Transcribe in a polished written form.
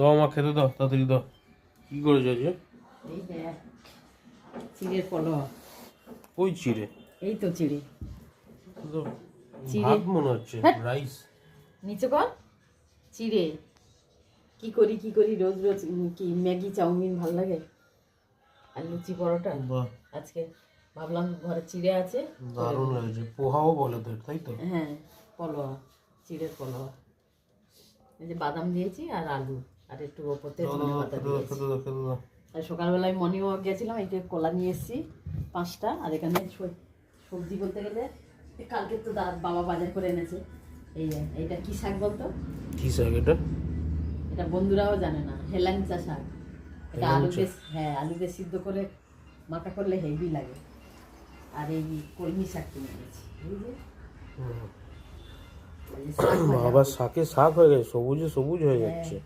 দাও মা, খেতে দাও, তাড়াতাড়ি দাও। কি করেছো আজকে? এই দেখ, চিড়ের পোলাও। ওই চিড়ে? এই তো চিড়ে। তো চিড়ে। ভাত মনে হচ্ছে, হ্যাঁ। রাইস। নিচে কর। চিড়ে। কি করি রোজ রোজ কি ম্যাগি চাউমিন ভাল লাগে? আর লুচি পরোটা। বাহ, আজকে ভাবলাম ঘরে চিড়ে আছে। দারুণ লাগছে। পোহাও বলে তো, তাই তো? হ্যাঁ, পোলাও, চিড়ের পোলাও। এই যে বাদাম দিয়েছি আর আলু আর একটু ওপরতে দাও, দাও, ধনে দাও, পাতা খেতে দাও, দিয়েছি। খেতে দাও, খেতে দাও। আর সকালবেলায় মর্নিং ওয়াক গেছিলাম, এই যে কলা নিয়ে এসেছি 5টা। আর এখানে সবজি বলতে গেলে কালকে তো বাবা বাজার করে এনেছে। এইটা কি শাক বলতো? কি শাক এটা? এটা বন্ধুরাও জানে না, হেলাঞ্চা শাক। এটা হেলাঞ্চা? আলুতে সিদ্ধ করে মাখা করলে হেভি লাগে। আর এই কলমি শাক কিনে এনেছি। এই যে হুম। এই যে শাক ভাজা। আবার শাকে শাক হয়ে গেছে, সবুজে সবুজ হয়ে হ্যাঁ, যাচ্ছে।